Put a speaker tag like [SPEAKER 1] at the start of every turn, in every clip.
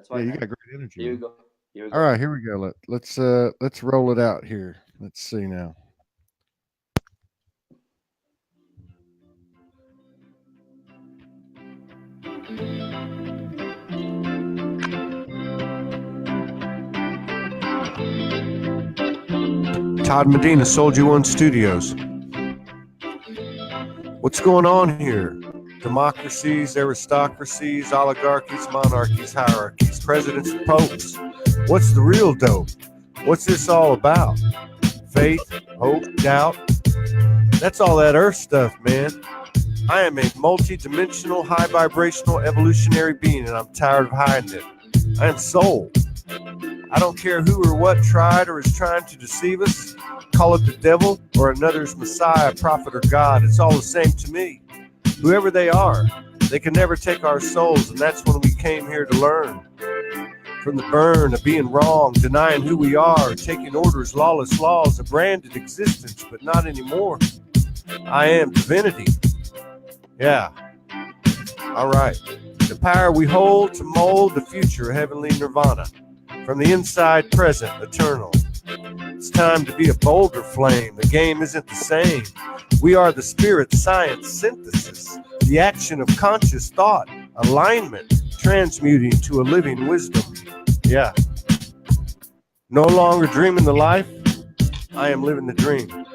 [SPEAKER 1] That's
[SPEAKER 2] Yeah,
[SPEAKER 1] why,
[SPEAKER 2] you
[SPEAKER 1] man.
[SPEAKER 2] got great energy,
[SPEAKER 1] Here we
[SPEAKER 2] man.
[SPEAKER 1] go. Here we
[SPEAKER 2] All
[SPEAKER 1] go.
[SPEAKER 2] right, here we go. Let's roll it out here. Let's see now. Todd Medina, Soldier One Studios. What's going on here? Democracies, aristocracies, oligarchies, monarchies, hierarchies, presidents, and popes. What's the real dope? What's this all about? Faith, hope, doubt? That's all that earth stuff, man. I am a multi-dimensional, high vibrational, evolutionary being, and I'm tired of hiding it. I am soul. I don't care who or what tried or is trying to deceive us. Call it the devil or another's Messiah, prophet, or God. It's all the same to me. Whoever they are, they can never take our souls, and that's when we came here to learn. From the burn of being wrong, denying who we are, taking orders, lawless laws, a branded existence, but not anymore. I am divinity. Yeah. All right. The power we hold to mold the future, heavenly nirvana. From the inside, present, eternal. It's time to be a bolder flame. The game isn't the same. We are the spirit science synthesis, the action of conscious thought, alignment, transmuting to a living wisdom. Yeah. No longer dreaming the life, I am living the dream.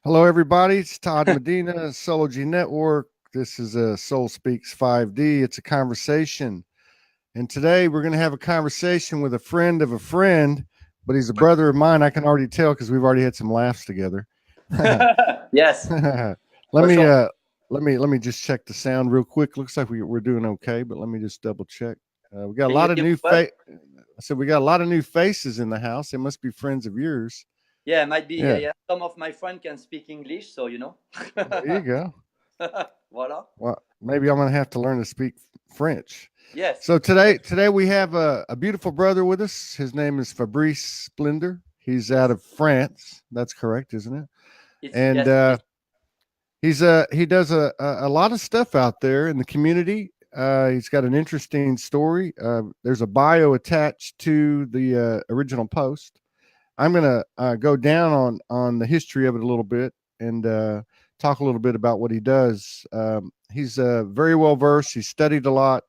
[SPEAKER 2] Hello, everybody. It's Todd Medina, Soulgy Network. This is a Soul Speaks 5D. It's a conversation. And today we're going to have a conversation with a friend of a friend, but he's a brother of mine. I can already tell because we've already had some laughs together.
[SPEAKER 1] Yes.
[SPEAKER 2] Let me
[SPEAKER 1] sure.
[SPEAKER 2] let me just check the sound real quick. Looks like we're doing okay, but let me just double check. We got a
[SPEAKER 1] Can
[SPEAKER 2] lot
[SPEAKER 1] you
[SPEAKER 2] of
[SPEAKER 1] hear
[SPEAKER 2] new
[SPEAKER 1] me well?
[SPEAKER 2] I said we got a lot of new faces in the house. They must be friends of yours.
[SPEAKER 1] Yeah, might be.
[SPEAKER 2] Yeah,
[SPEAKER 1] Yeah. Some of my friends can speak English, so
[SPEAKER 2] there you go.
[SPEAKER 1] Voila.
[SPEAKER 2] Well, maybe I'm gonna have to learn to speak French.
[SPEAKER 1] Yes.
[SPEAKER 2] So today we have a beautiful brother with us. His name is Fabrice Splinder. He's out
[SPEAKER 1] Yes.
[SPEAKER 2] of France. That's correct, isn't it?
[SPEAKER 1] It's
[SPEAKER 2] And
[SPEAKER 1] yes. It is.
[SPEAKER 2] he does a lot of stuff out there in the community. He's got an interesting story. There's a bio attached to the original post. I'm gonna go down on the history of it a little bit and talk a little bit about what he does. He's very well versed. He's studied a lot,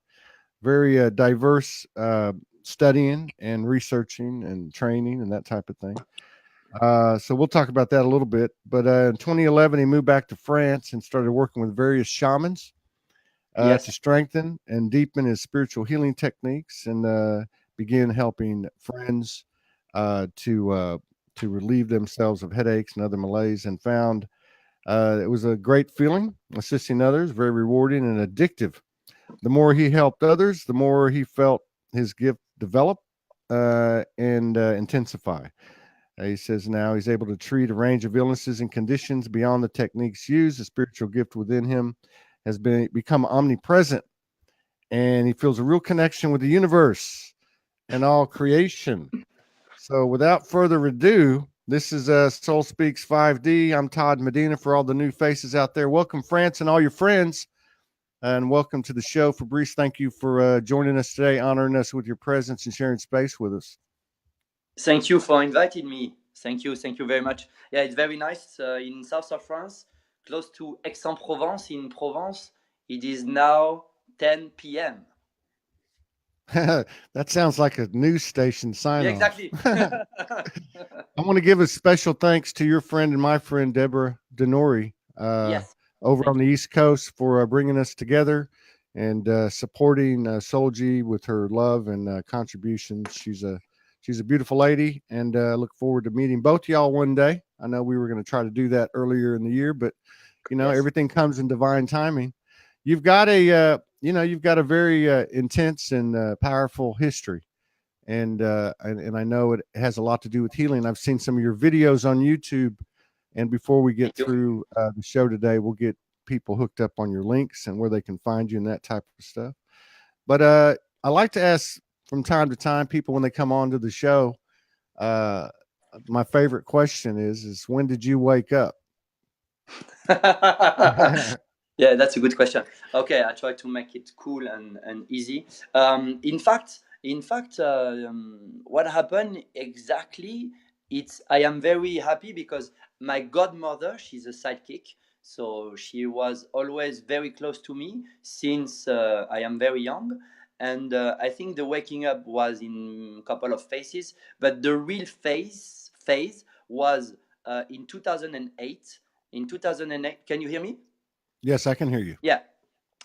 [SPEAKER 2] very diverse, studying and researching and training and that type of thing. So we'll talk about that a little bit. But in 2011, he moved back to France and started working with various shamans to
[SPEAKER 1] Yes.
[SPEAKER 2] strengthen and deepen his spiritual healing techniques, and began helping friends to relieve themselves of headaches and other malaise, and found it was a great feeling assisting others, very rewarding and addictive. The more he helped others, the more he felt his gift develop and intensify. He says now he's able to treat a range of illnesses and conditions beyond the techniques used. The spiritual gift within him has become omnipresent, and he feels a real connection with the universe and all creation. So, without further ado, this is Soul Speaks 5D. I'm Todd Medina. For all the new faces out there, welcome, France, and all your friends, and welcome to the show. Fabrice, thank you for joining us today, honoring us with your presence and sharing space with us.
[SPEAKER 1] Thank you for inviting me. Thank you. Thank you very much. Yeah, it's very nice in south of France, close to Aix-en-Provence in Provence. It is now 10 p.m.
[SPEAKER 2] That sounds like a news station sign
[SPEAKER 1] Yeah,
[SPEAKER 2] off.
[SPEAKER 1] exactly.
[SPEAKER 2] I want to give a special thanks to your friend and my friend, Deborah Denori,
[SPEAKER 1] Yes.
[SPEAKER 2] over on
[SPEAKER 1] Thank
[SPEAKER 2] the
[SPEAKER 1] you.
[SPEAKER 2] East Coast for bringing us together and supporting Solji with her love and contributions. She's a beautiful lady, and look forward to meeting both y'all one day. I know we were going to try to do that earlier in the year, but
[SPEAKER 1] Yes.
[SPEAKER 2] everything comes in divine timing. You've got a very intense and powerful history, and I know it has a lot to do with healing. I've seen some of your videos on YouTube, and before we get
[SPEAKER 1] Thank you.
[SPEAKER 2] through the show today, we'll get people hooked up on your links and where they can find you and that type of stuff. But I like to ask from time to time people when they come on to the show, uh, my favorite question is when did you wake up?
[SPEAKER 1] Yeah, that's a good question. Okay, I try to make it cool and easy. What happened exactly? It's I am very happy because my godmother, she's a sidekick, so she was always very close to me since I am very young. And I think the waking up was in a couple of phases, but the real phase was in 2008. In 2008, can you hear me?
[SPEAKER 2] Yes, I can hear you.
[SPEAKER 1] Yeah,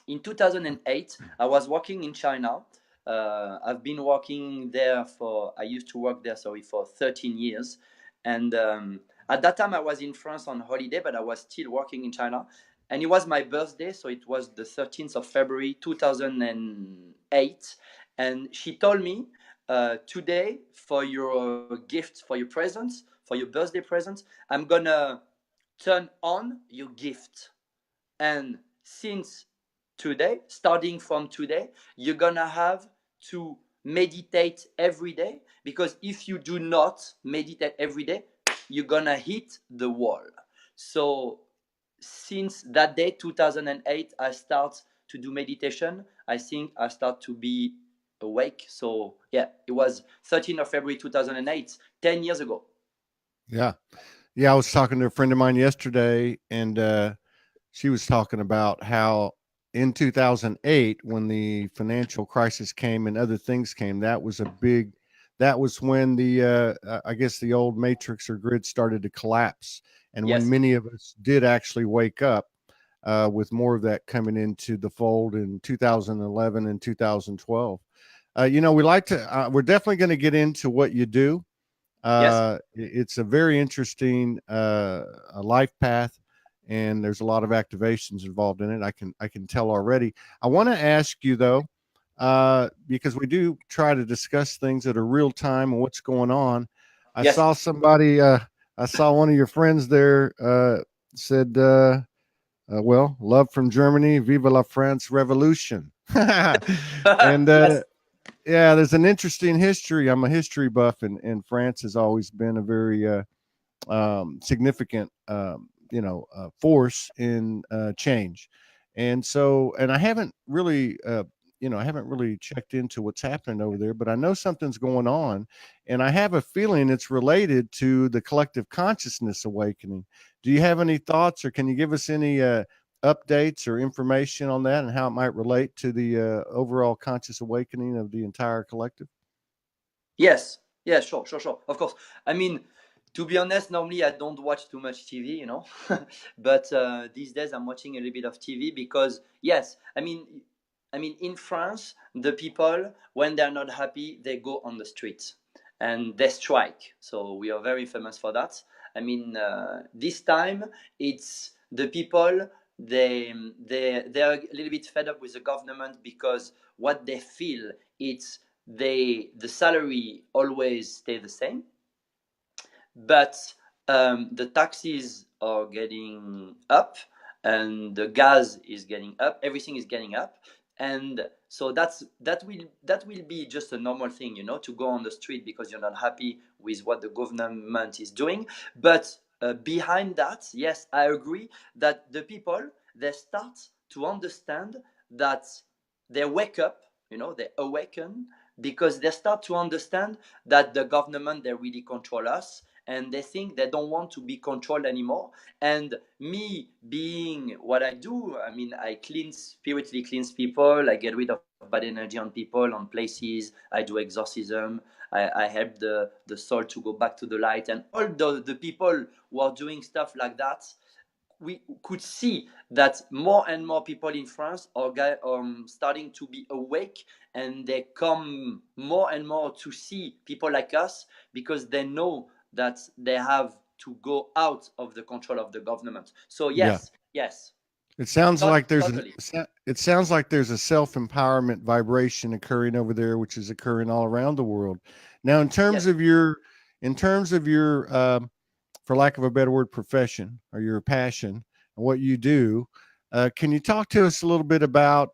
[SPEAKER 1] in 2008, I was working in China. I've been working there I used to work there, sorry, for 13 years. And at that time, I was in France on holiday, but I was still working in China. And it was my birthday, so it was the 13th of February 2008. And she told me, today, for your gift, for your presents, for your birthday presents, I'm gonna turn on your gift. And since today, starting from today, you're gonna have to meditate every day, because if you do not meditate every day, you're gonna hit the wall. So since that day, 2008, I start to do meditation. I think I start to be awake. So yeah, it was 13th of February 2008, 10 years ago.
[SPEAKER 2] Yeah. Yeah. I was talking to a friend of mine yesterday, and she was talking about how in 2008, when the financial crisis came and other things came, that was when I guess the old matrix or grid started to collapse. And when
[SPEAKER 1] Yes.
[SPEAKER 2] many of us did actually wake up, with more of that coming into the fold in 2011 and 2012. We like to, we're definitely going to get into what you do.
[SPEAKER 1] Yes.
[SPEAKER 2] It's a very interesting a life path, and there's a lot of activations involved in it. I can tell already. I want to ask you though, because we do try to discuss things that are real time and what's going on. I
[SPEAKER 1] Yes.
[SPEAKER 2] saw somebody. I saw one of your friends there said, "Well, love from Germany, Viva la France Revolution," and
[SPEAKER 1] Yes.
[SPEAKER 2] yeah, there's an interesting history. I'm a history buff, and France has always been a very significant, force in change. And I haven't really, I haven't really checked into what's happening over there, but I know something's going on, and I have a feeling it's related to the collective consciousness awakening. Do you have any thoughts, or can you give us any updates or information on that and how it might relate to the overall conscious awakening of the entire collective?
[SPEAKER 1] Yes, yeah, sure, sure, sure. Of course. I mean, to be honest, normally I don't watch too much TV, but these days I'm watching a little bit of TV because, yes, I mean, in France, the people, when they're not happy, they go on the streets and they strike. So we are very famous for that. I mean, this time it's the people. They're a little bit fed up with the government because what they feel it's the salary always stay the same, but the taxes are getting up, and the gas is getting up, everything is getting up. And so that will be just a normal thing, to go on the street because you're not happy with what the government is doing. But behind that, yes, I agree that the people, they start to understand that they wake up, they awaken, because they start to understand that the government, they really control us, and they think they don't want to be controlled anymore. And me being what I do, I mean, I spiritually cleanse people, I get rid of bad energy on people, on places, I do exorcism, I help the soul to go back to the light, and all the people who are doing stuff like that. We could see that more and more people in France are starting to be awake, and they come more and more to see people like us because they know that they have to go out of the control of the government. So
[SPEAKER 2] Yeah.
[SPEAKER 1] yes, yes,
[SPEAKER 2] It sounds like
[SPEAKER 1] totally.
[SPEAKER 2] it sounds like there's a self-empowerment vibration occurring over there, which is occurring all around the world. Now,
[SPEAKER 1] Yes.
[SPEAKER 2] in terms of your, for lack of a better word, profession or your passion and what you do, can you talk to us a little bit about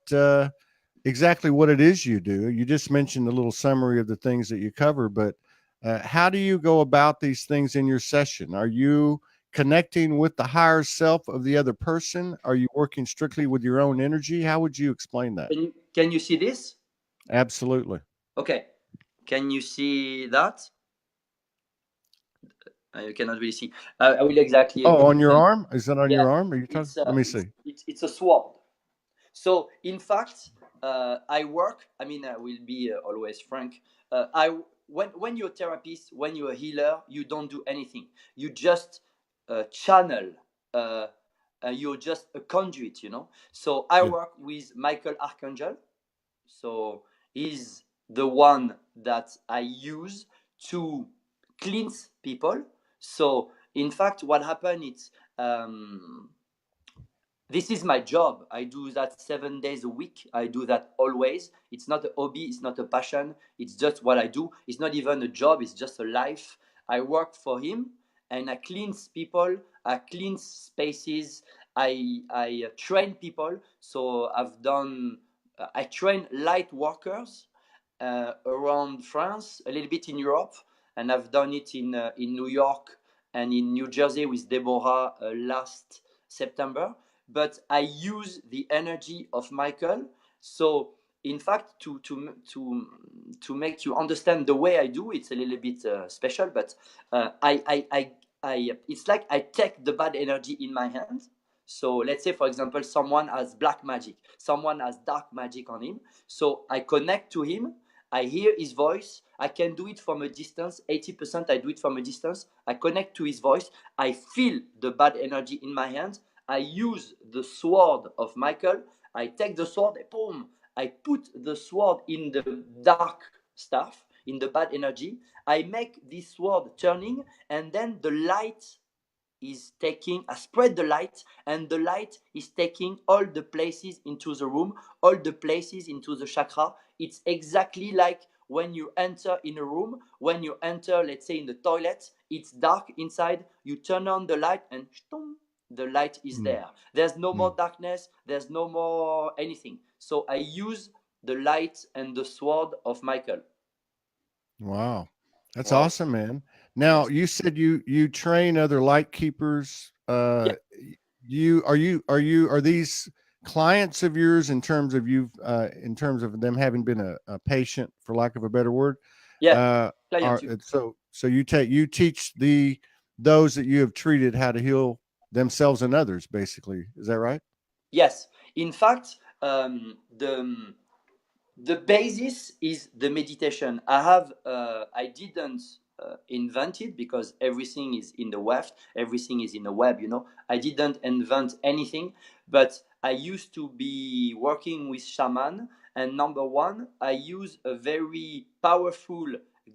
[SPEAKER 2] exactly what it is you do? You just mentioned a little summary of the things that you cover, but How do you go about these things in your session? Are you connecting with the higher self of the other person? Are you working strictly with your own energy? How would you explain that?
[SPEAKER 1] Can you see this?
[SPEAKER 2] Absolutely.
[SPEAKER 1] Okay. Can you see that? You cannot really see. I will exactly
[SPEAKER 2] Oh, on your
[SPEAKER 1] explain.
[SPEAKER 2] arm? Is that on
[SPEAKER 1] Yeah,
[SPEAKER 2] your arm? Are you talking?
[SPEAKER 1] it's
[SPEAKER 2] Let me see.
[SPEAKER 1] it's a sword. So in fact, I work. I mean, I will be always frank. I when you're a therapist, when you're a healer, you don't do anything. You just channel. Uh, you're just a conduit, you know. So I
[SPEAKER 2] Yeah.
[SPEAKER 1] work with Michael Archangel. So he's the one that I use to cleanse people. So in fact, what happened is this is my job. I do that 7 days a week. I do that always. It's not a hobby, it's not a passion, it's just what I do. It's not even a job, it's just a life. I work for him and I cleanse people, I cleanse spaces, I train people. So I train light workers around France, a little bit in Europe, and I've done it in New York and in New Jersey with Deborah last September. But I use the energy of Michael. So in fact, to make you understand the way I do, it's a little bit special. But it's like I take the bad energy in my hand. So let's say, for example, someone has black magic, someone has dark magic on him. So I connect to him. I hear his voice. I can do it from a distance. 80% I do it from a distance. I connect to his voice. I feel the bad energy in my hands. I use the sword of Michael. I take the sword and boom, I put the sword in the dark stuff, in the bad energy. I make this sword turning, and then the light is taking, I spread the light, and the light is taking all the places into the room, all the places into the chakra. It's exactly like when you enter in a room, when you enter, let's say, in the toilet, it's dark inside, you turn on the light and the light is
[SPEAKER 2] Mm,
[SPEAKER 1] there. There's no
[SPEAKER 2] mm.
[SPEAKER 1] more darkness, there's no more anything. So I use the light and the sword of Michael.
[SPEAKER 2] Wow. That's
[SPEAKER 1] Wow.
[SPEAKER 2] awesome, man. Now,
[SPEAKER 1] Yes.
[SPEAKER 2] you said you train other light keepers.
[SPEAKER 1] Yeah.
[SPEAKER 2] Are these clients of yours in terms of in terms of them having been a patient, for lack of a better word?
[SPEAKER 1] Yeah.
[SPEAKER 2] Uh,
[SPEAKER 1] Client
[SPEAKER 2] are
[SPEAKER 1] too.
[SPEAKER 2] so you teach those that you have treated how to heal themselves and others, basically. Is that right?
[SPEAKER 1] Yes. In fact, the basis is the meditation. I didn't invent it because everything is in the web, everything is in the web, you know. I didn't invent anything, but I used to be working with shaman, and number one, I use a very powerful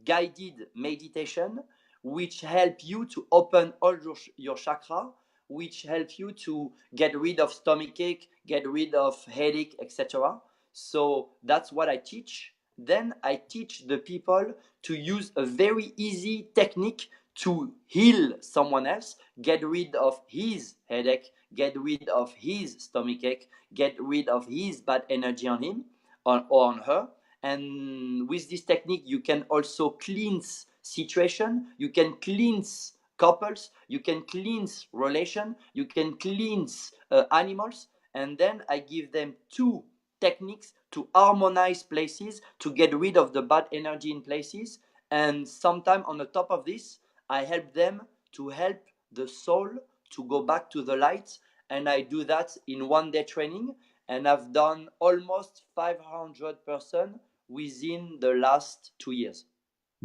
[SPEAKER 1] guided meditation which help you to open all your chakra, which help you to get rid of stomachache, get rid of headache, etc. So that's what I teach. Then I teach the people to use a very easy technique to heal someone else, get rid of his headache, get rid of his stomachache, get rid of his bad energy on him or on her. And with this technique, you can also cleanse situation, you can cleanse couples, you can cleanse relation, you can cleanse animals. And then I give them two techniques to harmonize places, to get rid of the bad energy in places. And sometime on the top of this, I help them to help the soul to go back to the light. And I do that in 1 day training. And I've done almost 500% within the last 2 years.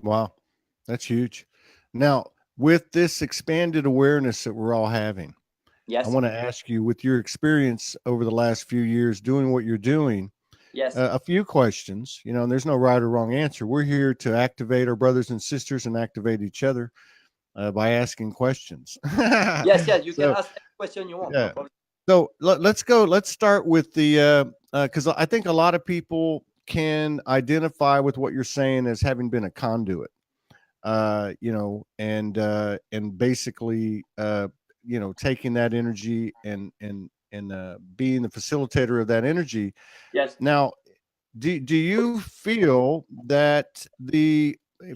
[SPEAKER 2] Wow, that's huge. Now, with this expanded awareness that we're all having, I
[SPEAKER 1] Yes,
[SPEAKER 2] want to ask you, with your experience over the last few years doing what you're doing,
[SPEAKER 1] yes,
[SPEAKER 2] a few questions. You know, and there's no right or wrong answer. We're here to activate our brothers and sisters and activate each other by asking questions.
[SPEAKER 1] yes, yes. You can
[SPEAKER 2] So,
[SPEAKER 1] ask any question you want, no
[SPEAKER 2] yeah.
[SPEAKER 1] problem.
[SPEAKER 2] So let's go. Let's start with the because I think a lot of people can identify with what you're saying as having been a conduit. You know, and basically, you know, taking that energy and being the facilitator of that energy.
[SPEAKER 1] Yes.
[SPEAKER 2] Now, do you feel that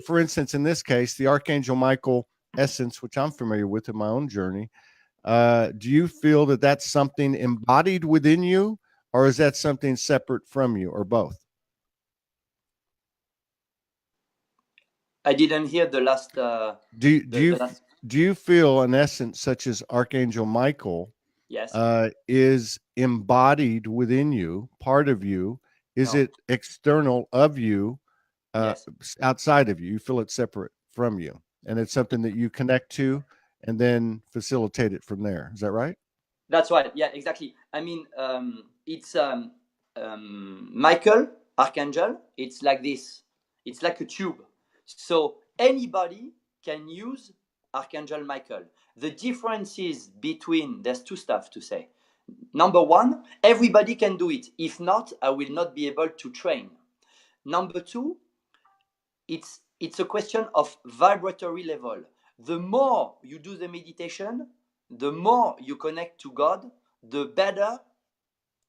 [SPEAKER 2] for instance, in this case, the Archangel Michael essence, which I'm familiar with in my own journey, do you feel that that's something embodied within you, or is that something separate from you, or both?
[SPEAKER 1] I didn't hear the last.
[SPEAKER 2] Do you feel an essence such as Archangel Michael?
[SPEAKER 1] Yes.
[SPEAKER 2] Is embodied within you, part of you? Is
[SPEAKER 1] No.
[SPEAKER 2] it external of you,
[SPEAKER 1] Yes.
[SPEAKER 2] outside of you? You feel it separate from you, and it's something that you connect to and then facilitate it from there. Is that right?
[SPEAKER 1] That's right. Yeah, exactly. I mean, it's Michael, Archangel. It's like this. It's like a tube. So anybody can use Archangel Michael. The difference is between, there's two stuff to say. Number one, everybody can do it. If not, I will not be able to train. Number two, it's a question of vibratory level. The more you do the meditation, the more you connect to God, the better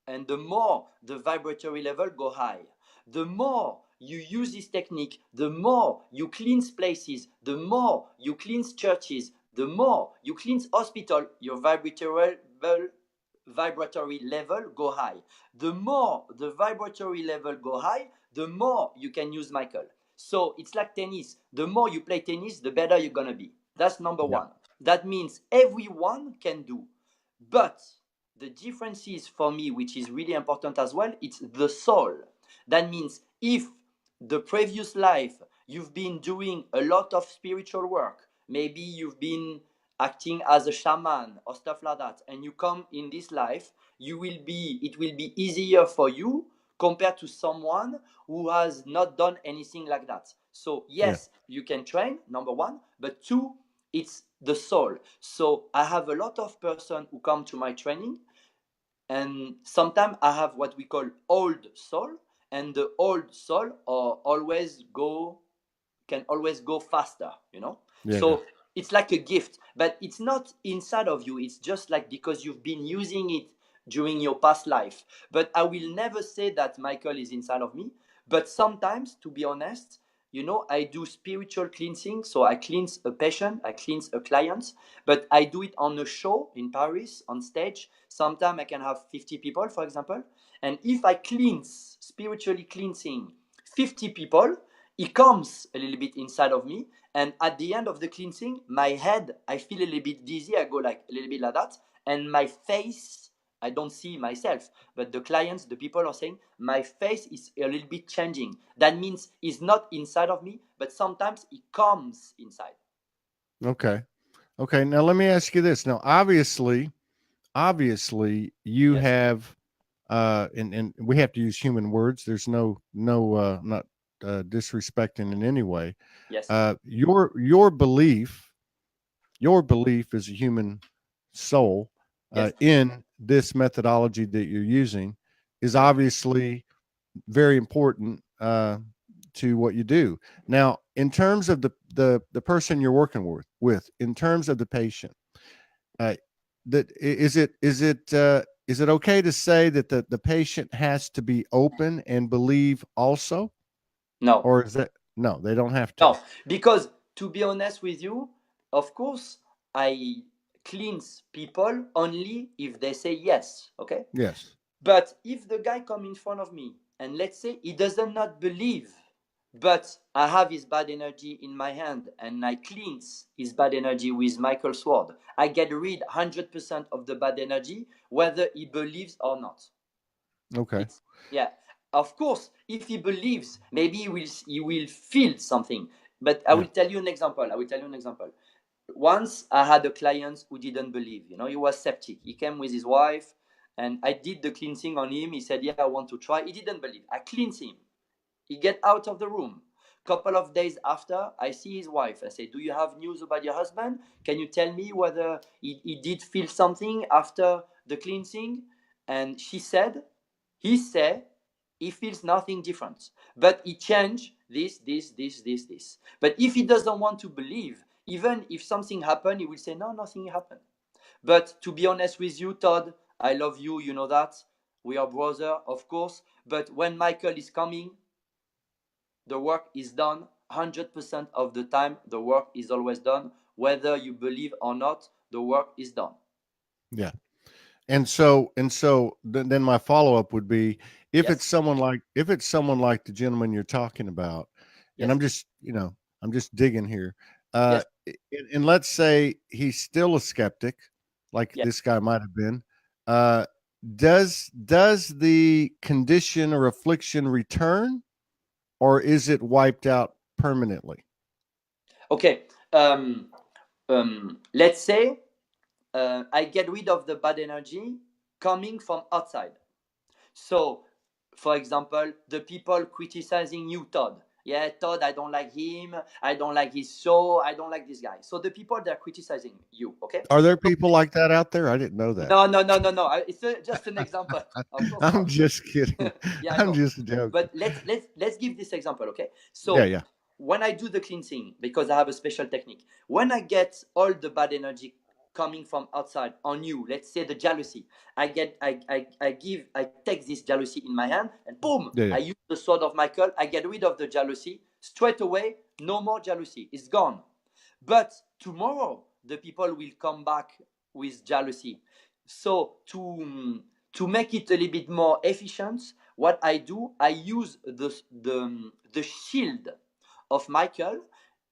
[SPEAKER 1] and the more the vibratory level go high. The more you use this technique, the more you cleanse places, the more you cleanse churches, the more you cleanse hospital, your vibratory level go high. The more the vibratory level go high, the more you can use Michael. So it's like tennis. The more you play tennis, the better you're gonna be. That's number one. That means everyone can do. But the difference is, for me, which is really important as well, it's the soul. That means if the previous life you've been doing a lot of spiritual work, maybe you've been acting as a shaman or stuff like that, and you come in this life, it will be easier for you compared to someone who has not done anything like that. So yes, you can train, number one, but two, it's the soul. So I have a lot of person who come to my training, and sometimes I have what we call old soul, and the old soul can always go faster, so it's like a gift, but it's not inside of you. It's just like because you've been using it during your past life. But I will never say that Michael is inside of me. But sometimes, to be honest, I do spiritual cleansing. So I cleanse a patient, I cleanse a client, but I do it on a show in Paris on stage. Sometimes I can have 50 people, for example. And if I cleanse, spiritually cleansing 50 people, it comes a little bit inside of me. And at the end of the cleansing, my head, I feel a little bit dizzy. I go like a little bit like that. And my face, I don't see myself, but the clients, the people are saying, my face is a little bit changing. That means it's not inside of me, but sometimes it comes inside.
[SPEAKER 2] Okay. Now let me ask you this. Now, obviously, you have, and we have to use human words. There's not disrespecting in any way.
[SPEAKER 1] Yes.
[SPEAKER 2] Your belief as a human soul in this methodology that you're using is obviously very important to what you do. Now, in terms of the person you're working with, in terms of the patient, that is it okay to say that the patient has to be open and believe also?
[SPEAKER 1] No.
[SPEAKER 2] Or is that no? They don't have to.
[SPEAKER 1] No, because to be honest with you, of course, I cleanse people only if they say yes. Okay.
[SPEAKER 2] Yes.
[SPEAKER 1] But if the guy come in front of me and let's say he does not believe, but I have his bad energy in my hand and I cleanse his bad energy with Michael Sword, I get rid 100% of the bad energy, whether he believes or not.
[SPEAKER 2] Okay.
[SPEAKER 1] Yeah. Of course, if he believes, maybe he will feel something. But I will tell you an example. Once I had a client who didn't believe. He was septic. He came with his wife, and I did the cleansing on him. He said, "Yeah, I want to try." He didn't believe. I cleansed him. He get out of the room. Couple of days after, I see his wife. I say, "Do you have news about your husband? Can you tell me whether he did feel something after the cleansing?" And he said he feels nothing different, but he changed this. But if he doesn't want to believe, even if something happened, he will say, "No, nothing happened." But to be honest with you, Todd, I love you, you know that. We are brother, of course. But when Michael is coming, the work is done 100% of the time, the work is always done. Whether you believe or not, the work is done.
[SPEAKER 2] Yeah. And so then my follow up would be, if
[SPEAKER 1] Yes.
[SPEAKER 2] it's someone like the gentleman you're talking about, and
[SPEAKER 1] Yes.
[SPEAKER 2] I'm just digging here.
[SPEAKER 1] Yes.
[SPEAKER 2] And let's say he's still a skeptic, like
[SPEAKER 1] Yes.
[SPEAKER 2] this guy might have been. Does the condition or affliction return, or is it wiped out permanently?
[SPEAKER 1] Okay. Let's say I get rid of the bad energy coming from outside. So, for example, the people criticizing you, Todd. Yeah, Todd, I don't like him. I don't like his show. I don't like this guy. So the people that are criticizing you, okay?
[SPEAKER 2] Are there people like that out there? I didn't know that.
[SPEAKER 1] No. It's just an example. Of course
[SPEAKER 2] I'm
[SPEAKER 1] not.
[SPEAKER 2] just kidding.
[SPEAKER 1] Yeah, I
[SPEAKER 2] I'm
[SPEAKER 1] know.
[SPEAKER 2] just joking.
[SPEAKER 1] But let's give this example, okay? So
[SPEAKER 2] Yeah.
[SPEAKER 1] when I do the cleansing, because I have a special technique, when I get all the bad energy coming from outside on you, let's say the jealousy, I take this jealousy in my hand and boom,
[SPEAKER 2] Yeah.
[SPEAKER 1] I use the sword of Michael, I get rid of the jealousy straight away, no more jealousy, it's gone. But tomorrow the people will come back with jealousy. So to make it a little bit more efficient, what I do, I use the shield of Michael,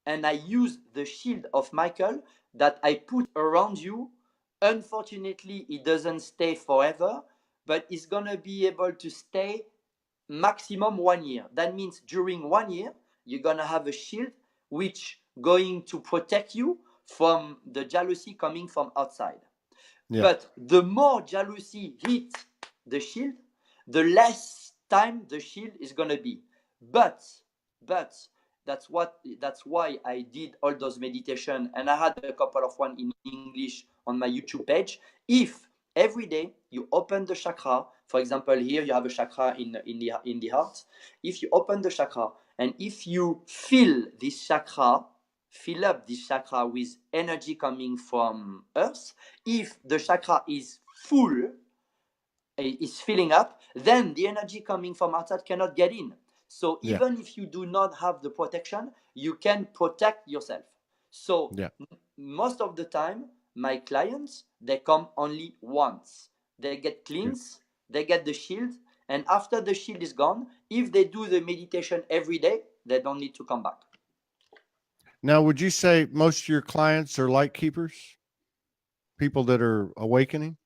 [SPEAKER 1] and I use the shield of Michael that I put around you. Unfortunately, it doesn't stay forever, but it's gonna be able to stay maximum 1 year. That means during 1 year, you're gonna have a shield which going to protect you from the jealousy coming from outside.
[SPEAKER 2] Yeah.
[SPEAKER 1] But the more jealousy hits the shield, the less time the shield is gonna be. But that's why I did all those meditation, and I had a couple of one in English on my YouTube page. If every day you open the chakra, for example, here you have a chakra in the heart. If you open the chakra and if you fill up this chakra with energy coming from earth, if the chakra is full, is filling up, then the energy coming from outside cannot get in. So even if you do not have the protection, you can protect yourself. So most of the time, my clients, they come only once. They get cleansed, they get the shield, and after the shield is gone, if they do the meditation every day, they don't need to come back.
[SPEAKER 2] Now, would you say most of your clients are light keepers? People that are awakened?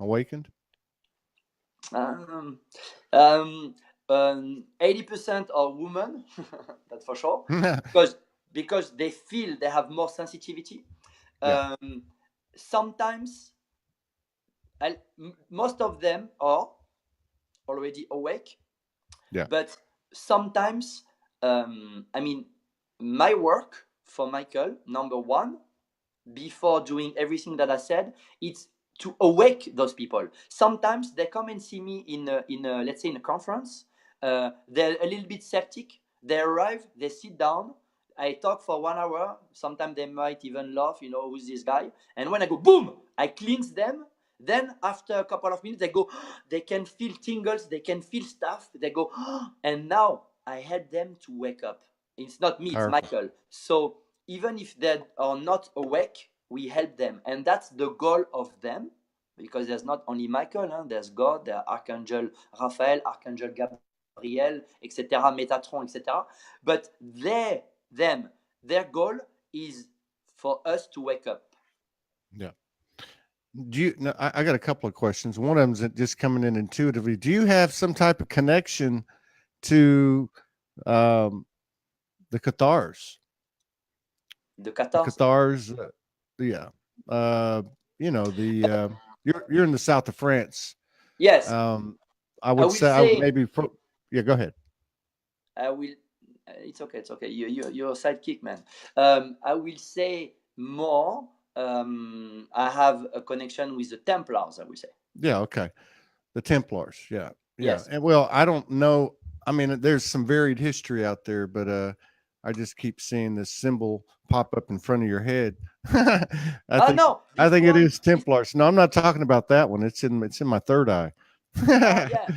[SPEAKER 1] 80% are women, that's for sure, because they feel they have more sensitivity. Sometimes most of them are already awake, but sometimes my work for Michael, number one, before doing everything that I said, it's to awake those people. Sometimes they come and see me in a let's say in a conference. They're a little bit skeptic. They arrive, they sit down. I talk for 1 hour. Sometimes they might even laugh, who's this guy? And when I go, boom, I cleanse them. Then after a couple of minutes, they go, they can feel tingles, they can feel stuff. They go, and now I help them to wake up. It's not me, it's Michael. So even if they are not awake, we help them. And that's the goal of them, because there's not only Michael, there's God, there's Archangel Raphael, Archangel Gabriel, etc., Metatron, etc. But their goal is for us to wake up.
[SPEAKER 2] Yeah. I got a couple of questions. One of them's just coming in intuitively. Do you have some type of connection to the Cathars?
[SPEAKER 1] The Cathars?
[SPEAKER 2] Yeah. You're in the south of France.
[SPEAKER 1] Yes.
[SPEAKER 2] I would say maybe go ahead.
[SPEAKER 1] I will. It's okay. You're a sidekick, man. I will say more. I have a connection with the Templars, I would say.
[SPEAKER 2] Yeah. Okay. The Templars. Yeah.
[SPEAKER 1] Yes.
[SPEAKER 2] And well, I don't know. I mean, there's some varied history out there, but I just keep seeing this symbol pop up in front of your head. I think it is Templars. No, I'm not talking about that one. It's in my third eye.
[SPEAKER 1] Yeah.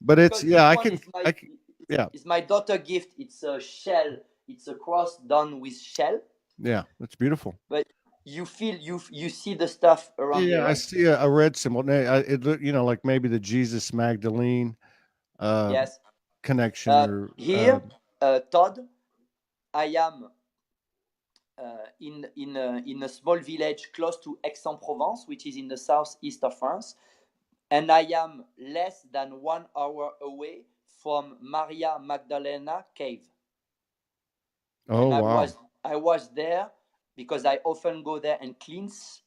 [SPEAKER 2] But it's
[SPEAKER 1] it's my daughter gift. It's a shell. It's a cross done with shell.
[SPEAKER 2] Yeah, that's beautiful.
[SPEAKER 1] But you feel you see the stuff around here,
[SPEAKER 2] Yeah, I
[SPEAKER 1] right?
[SPEAKER 2] see a red symbol. It look, like maybe the Jesus Magdalene
[SPEAKER 1] Yes.
[SPEAKER 2] connection, or
[SPEAKER 1] Here, Todd, I am in a small village close to Aix-en-Provence, which is in the southeast of France, and I am less than 1 hour away from Maria Magdalena cave.
[SPEAKER 2] oh
[SPEAKER 1] And
[SPEAKER 2] wow.
[SPEAKER 1] I was there because I often go there and cleanse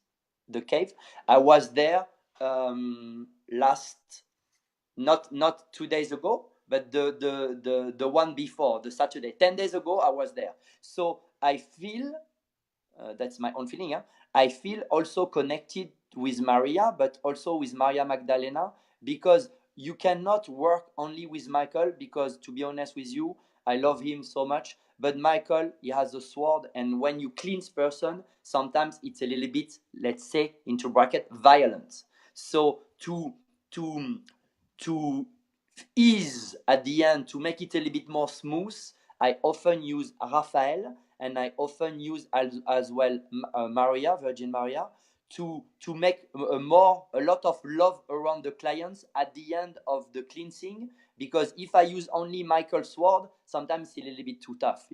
[SPEAKER 1] the cave. I was there last, not 2 days ago, but the one before, the Saturday, 10 days ago, I was there. So I feel, that's my own feeling, I feel also connected with Maria, but also with Maria Magdalena, because you cannot work only with Michael, because to be honest with you, I love him so much, but Michael, he has a sword, and when you cleanse person, sometimes it's a little bit, let's say, into bracket, violent. So to to ease at the end, to make it a little bit more smooth, I often use Raphael, and I often use as well Maria, Virgin Maria, to make a lot of love around the clients at the end of the cleansing. Because if I use only Michael's sword, sometimes it's a little bit too tough,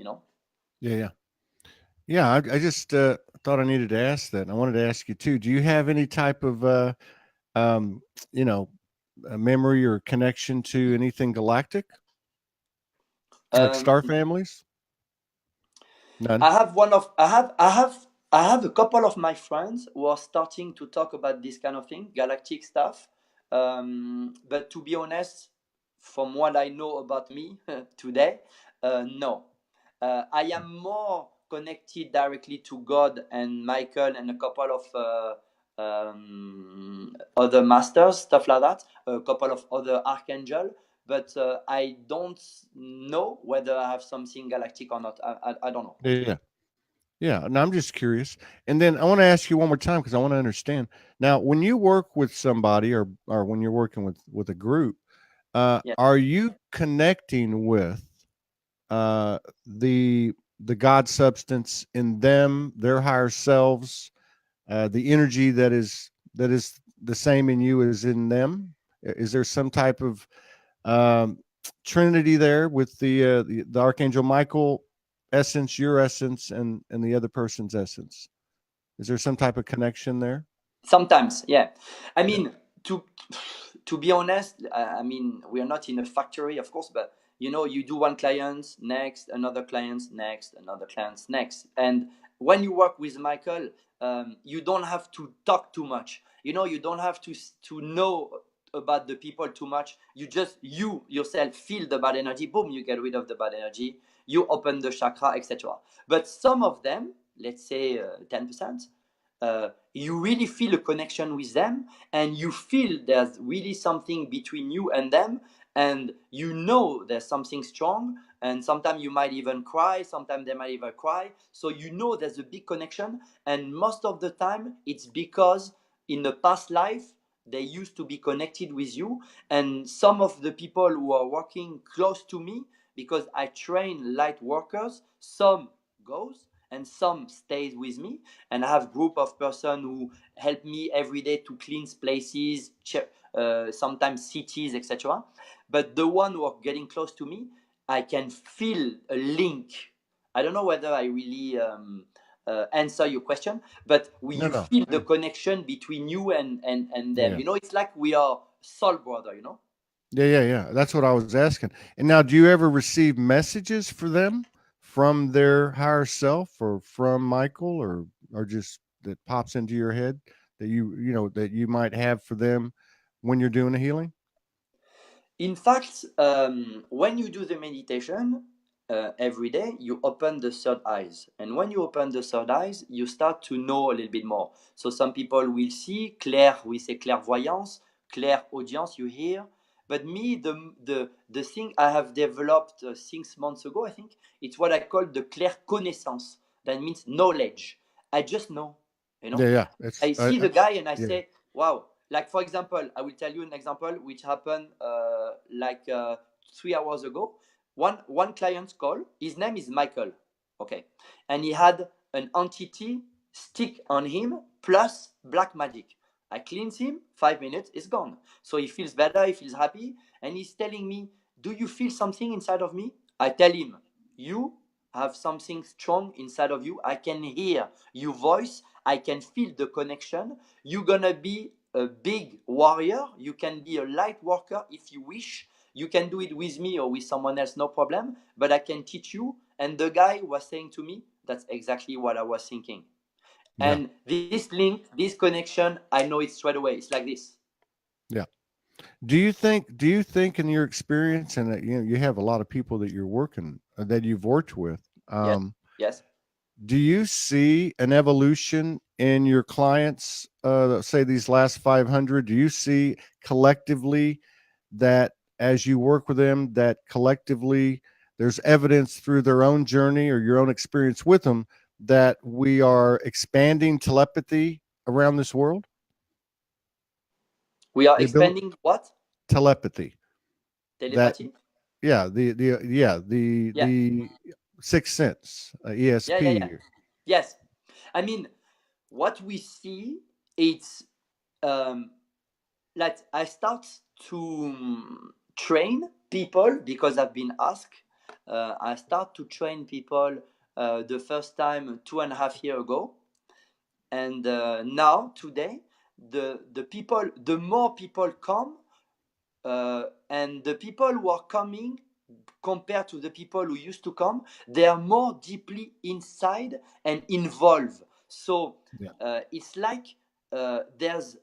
[SPEAKER 2] Yeah. I just thought I needed to ask that. And I wanted to ask you too. Do you have any type of um, you know, a memory or connection to anything galactic, like star families? None.
[SPEAKER 1] I have a couple of my friends who are starting to talk about this kind of thing, galactic stuff. But to be honest, from what I know about me today, no. I am more connected directly to God and Michael and a couple of other masters, stuff like that, a couple of other archangel. But I don't know whether I have something galactic or not. I don't know.
[SPEAKER 2] Yeah. No, I'm just curious. And then I want to ask you one more time because I want to understand. Now, when you work with somebody, or when you're working with a group,
[SPEAKER 1] Yeah.
[SPEAKER 2] are you connecting with uh, the God substance in them, their higher selves, the energy that is the same in you as in them? Is there some type of trinity there with the Archangel Michael essence, your essence, and the other person's essence? Is there some type of connection there?
[SPEAKER 1] Sometimes, yeah. I mean, to to be honest, I mean, we are not in a factory, of course, but you do one client next, another client next, another client next, and when you work with Michael, you don't have to talk too much. You don't have to know about the people too much. You yourself feel the bad energy, boom, you get rid of the bad energy, you open the chakra, etc. But some of them, let's say 10%, you really feel a connection with them, and you feel there's really something between you and them, and there's something strong, and sometimes you might even cry, sometimes they might even cry, so there's a big connection. And most of the time it's because in the past life they used to be connected with you. And some of the people who are working close to me, because I train light workers, some goes and some stays with me, and I have group of person who help me every day to cleanse places, sometimes cities, etc. But the one who are getting close to me, I can feel a link. I don't know whether I really answer your question, but you
[SPEAKER 2] No.
[SPEAKER 1] feel the connection between you and them.
[SPEAKER 2] Yeah.
[SPEAKER 1] It's like we are soul brother.
[SPEAKER 2] Yeah. That's what I was asking. And now, do you ever receive messages for them from their higher self, or from Michael, or just that pops into your head that that you might have for them when you're doing a healing?
[SPEAKER 1] In fact, when you do the meditation every day, you open the third eyes. And when you open the third eyes, you start to know a little bit more. So some people will see, we say clairvoyance, clairaudience, you hear. But me, the thing I have developed 6 months ago, I think, it's what I call the clairconnaissance. That means knowledge. I just know, you know.
[SPEAKER 2] Yeah.
[SPEAKER 1] I see the guy and I
[SPEAKER 2] yeah.
[SPEAKER 1] say, wow. Like, for example, I will tell you an example which happened 3 hours ago. one client's call. His name is Michael. Okay, and he had an entity stick on him plus black magic. I cleanse him, 5 minutes, it's gone. So he feels better, he feels happy, and he's telling me, do you feel something inside of me? I tell him, you have something strong inside of you. I can hear your voice. I can feel the connection. You're gonna be a big warrior. You can be a light worker if you wish. You can do it with me or with someone else, no problem. But I can teach you. And the guy was saying to me, that's exactly what I was thinking.
[SPEAKER 2] Yeah.
[SPEAKER 1] And this link, this connection, I know it straight away. It's like this.
[SPEAKER 2] Yeah. Do you think in your experience, and that, you have a lot of people that you're working, that you've worked with,
[SPEAKER 1] Yes.
[SPEAKER 2] do you see an evolution in your clients, say these last 500? Do you see collectively that as you work with them, that collectively there's evidence through their own journey or your own experience with them that we are expanding telepathy around this world?
[SPEAKER 1] We are expanding what?
[SPEAKER 2] Telepathy.
[SPEAKER 1] Telepathy?
[SPEAKER 2] The sixth sense, ESP.
[SPEAKER 1] Yes. I mean, what we see, it's like I start to train people because I've been asked. I start to train people the first time 2.5 years ago, and now today the more people come, and the people who are coming compared to the people who used to come, they are more deeply inside and involved. So it's like there's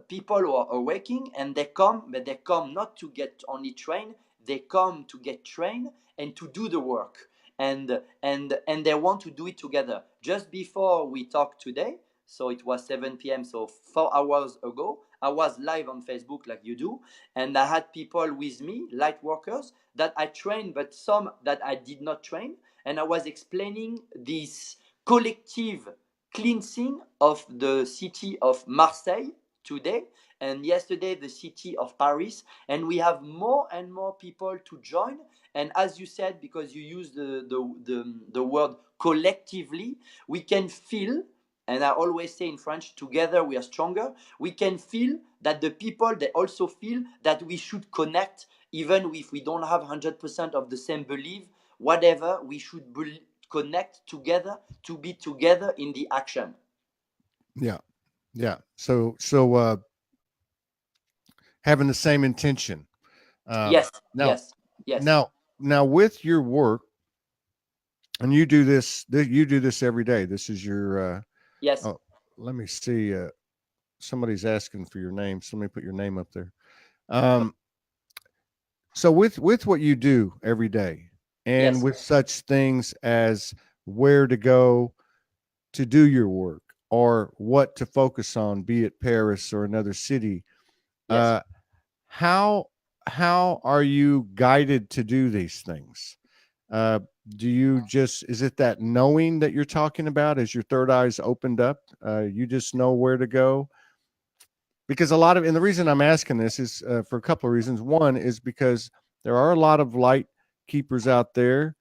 [SPEAKER 1] people who are awakening and they come, but they come not to get only trained, they come to get trained and to do the work. And they want to do it together. Just before we talked today, so it was 7 p.m., so 4 hours ago, I was live on Facebook like you do, and I had people with me, light workers, that I trained, but some that I did not train. And I was explaining this collective cleansing of the city of Marseille today, and yesterday the city of Paris. And we have more and more people to join. And as you said, because you use the word collectively, we can feel, and I always say in French, together we are stronger. We can feel that the people, they also feel that we should connect, even if we don't have 100% of the same belief, whatever, we should connect together to be together in the action.
[SPEAKER 2] Yeah. So having the same intention.
[SPEAKER 1] Yes.
[SPEAKER 2] Now with your work, and you do this every day. This is your
[SPEAKER 1] yes.
[SPEAKER 2] Oh, let me see. Somebody's asking for your name. Somebody put your name up there. So with what you do every day, and with such things as where to go to do your work or what to focus on, be it Paris or another city, how are you guided to do these things? Do you just, is it that knowing that you're talking about as your third eye's opened up? You just know where to go? Because a lot of, and the reason I'm asking this is for a couple of reasons. One is because there are a lot of light keepers out there,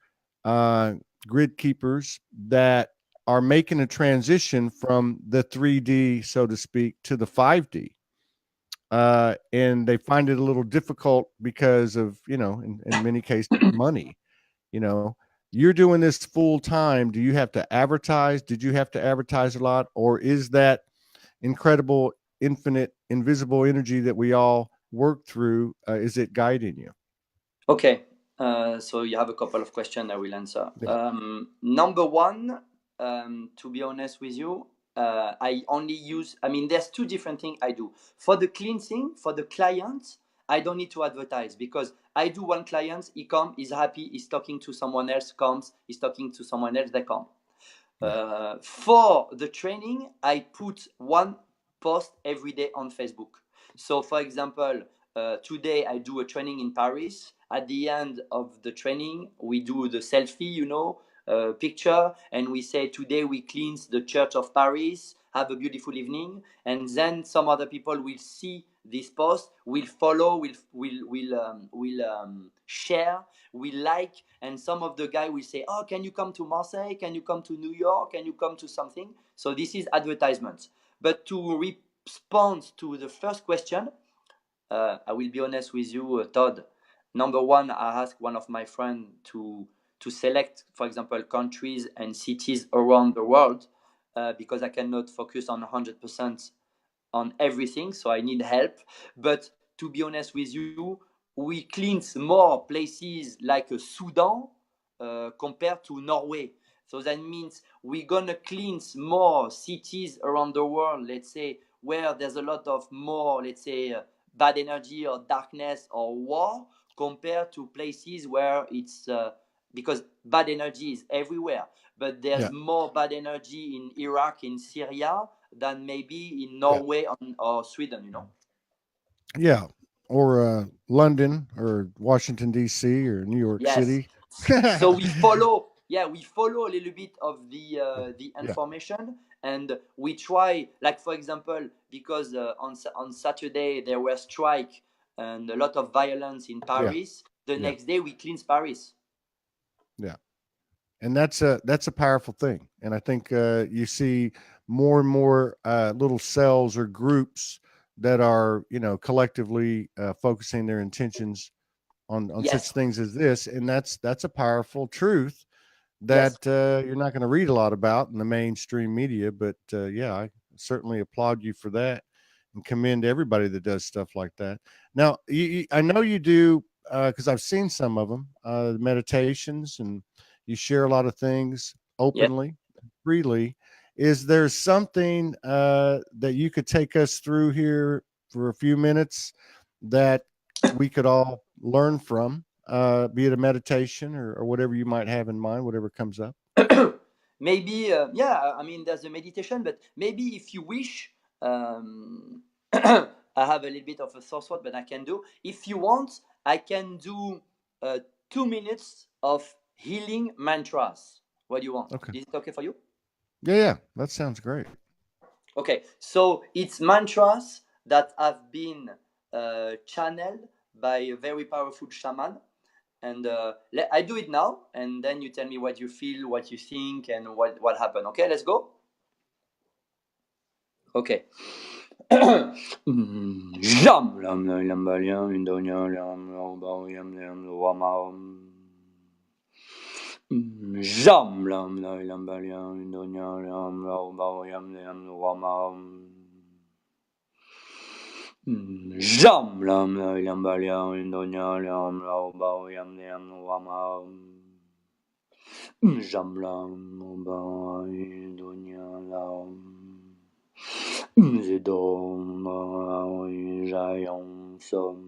[SPEAKER 2] grid keepers, that are making a transition from the 3D, so to speak, to the 5D. And they find it a little difficult because of, in many cases, money. You're doing this full time. Do you have to advertise? Did you have to advertise a lot? Or is that incredible, infinite, invisible energy that we all work through, is it guiding you?
[SPEAKER 1] Okay. So you have a couple of questions I will answer. Number one, to be honest with you, I only use, there's two different things I do. For the cleansing, for the client, I don't need to advertise, because I do one client, he comes, he's happy, he's talking to someone else, comes, he's talking to someone else, they come. For the training, I put one post every day on Facebook. So for example, today I do a training in Paris. At the end of the training, we do the selfie, picture, and we say, today we cleanse the church of Paris, have a beautiful evening. And then some other people will see this post, will follow, will share, will like, and some of the guy will say, oh, can you come to Marseille? Can you come to New York? Can you come to something? So this is advertisement. But to respond to the first question, I will be honest with you, Todd. Number one, I asked one of my friends to select, for example, countries and cities around the world, because I cannot focus on 100% on everything, so I need help. But to be honest with you, we cleanse more places like Sudan compared to Norway. So that means we're gonna cleanse more cities around the world, let's say, where there's a lot of more, let's say, bad energy or darkness or war, compared to places where it's because bad energy is everywhere, but there's more bad energy in Iraq, in Syria, than maybe in Norway or Sweden, you know?
[SPEAKER 2] Yeah. Or London or Washington, D.C. or New York City.
[SPEAKER 1] So we follow a little bit of the information, and we try, like, for example, because on Saturday there were strike and a lot of violence in Paris, the next day we cleanse Paris.
[SPEAKER 2] Yeah. And that's a powerful thing. And I think you see more and more little cells or groups that are, collectively focusing their intentions on such things as this. And that's a powerful truth that you're not going to read a lot about in the mainstream media. But I certainly applaud you for that and commend everybody that does stuff like that. Now, I know you do, because I've seen some of them, meditations, and you share a lot of things openly, freely. Is there something that you could take us through here for a few minutes that we could all learn from, be it a meditation or whatever you might have in mind, whatever comes up?
[SPEAKER 1] Maybe, I mean, there's a meditation, but maybe if you wish, I have a little bit of a sore throat, but I can do. If you want, I can do 2 minutes of healing mantras. What do you want?
[SPEAKER 2] Okay.
[SPEAKER 1] Is it okay for you?
[SPEAKER 2] Yeah, that sounds great.
[SPEAKER 1] Okay, so it's mantras that have been channeled by a very powerful shaman. And I do it now, and then you tell me what you feel, what you think, and what happened. Okay, let's go. Okay. Jam lam lam balian indonya lam lam yam lam wama. Jam lam lam balian indonya lam lam yam lam wama. Jam lam lam balian indonya lam lam yam lam wama. Jam lam balian indonya lam. Zidom Jayong Som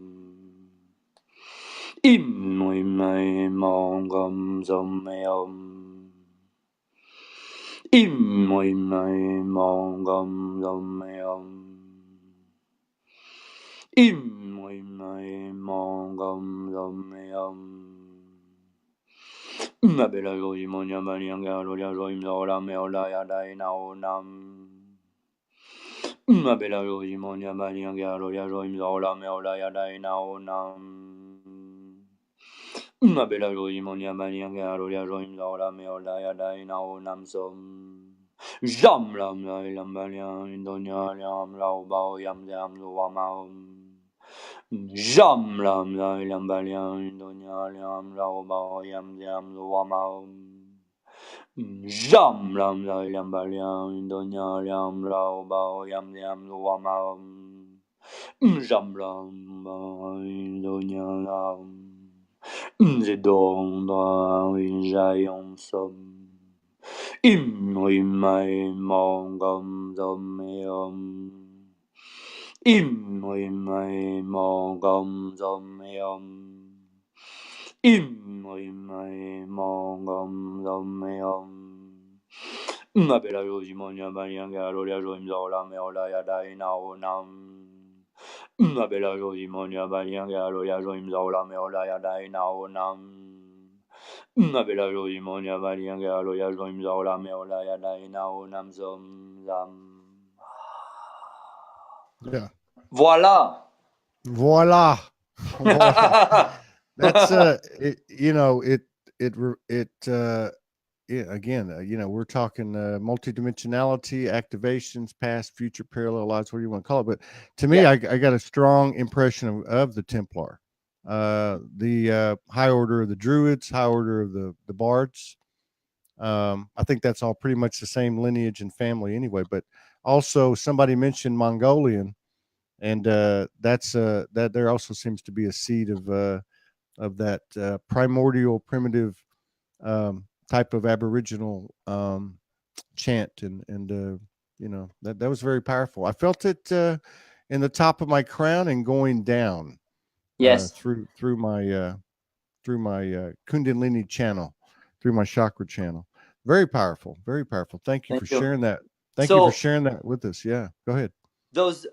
[SPEAKER 1] Im Mai Mongam Zomeom Im Mai Mongam Zomeom Im Mai Mongam Zomeom Mabela Joy Monya Banyanga Roya Joy Mora Meola Yadai Naonam Mabela Roy Monya Banyanga Roya Roy Mzola Meola Yadai Naonam Mabela Roy Monya Banyanga Roya Roy Mzola Meola Yadai Naonam Som Jam Lam Lam Balyan Indonya Lam Lao Bao Yam Yam Luamam Jam Lam Lam Balyan Indonya Lam Lao Bao Yam Yam Luamam Jam lam lam balian indonya lam lao bao yam yam luamam. Jam lam indonya lam zedong da jayong som. Mai mongam zomeom. Mai mongam zomeom. Mai mongam zomeom. Mabela Roji Monya Banyanga Roya Roim Zola Meola Yadai Naonam. Mabela Roji Monya Banyanga Roya Roim Zola Meola Yadai Naonam. Mabela Roji Monya Banyanga Roya Roim Zola Meola Yadai Naonam Zom Zam.
[SPEAKER 2] Yeah.
[SPEAKER 1] Voilà.
[SPEAKER 2] Voila. Voila. That's again, we're talking multidimensionality, activations, past, future, parallel lives, what do you want to call it? But to me,
[SPEAKER 1] Yes,
[SPEAKER 2] I got a strong impression of the Templar, the high order of the Druids, high order of the Bards. I think that's all pretty much the same lineage and family anyway. But also, somebody mentioned Mongolian, and that there also seems to be a seed of that primordial, primitive type of Aboriginal chant, and that was very powerful. I felt it in the top of my crown and going down
[SPEAKER 1] yes.
[SPEAKER 2] through my Kundalini channel, through my chakra channel. Very powerful, very powerful. Thank you
[SPEAKER 1] Thank
[SPEAKER 2] for
[SPEAKER 1] you.
[SPEAKER 2] sharing that. Thank you for
[SPEAKER 1] So
[SPEAKER 2] sharing that with us. Yeah, go ahead.
[SPEAKER 1] those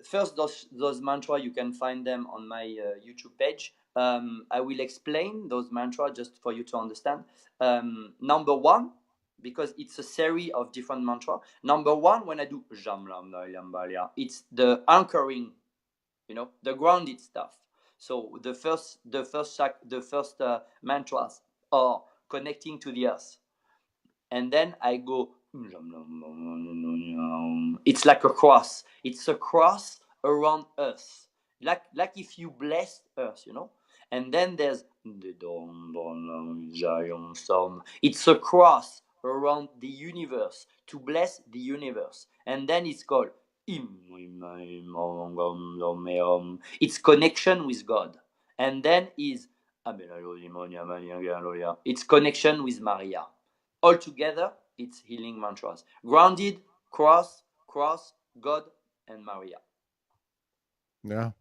[SPEAKER 1] first those mantra, you can find them on my YouTube page. I will explain those mantra just for you to understand. Number one, because it's a series of different mantra. Number one, when I do jam lam da lam ba lia, it's the anchoring, the grounded stuff. So the first mantras are connecting to the earth, and then I go. It's like a cross. It's a cross around Earth, like if you blessed Earth. And then there's the dawn. It's a cross around the universe to bless the universe, and then it's called. It's connection with God, and then is it's connection with Maria. Altogether, it's healing mantras. Grounded, cross, God, and Maria.
[SPEAKER 2] Yeah.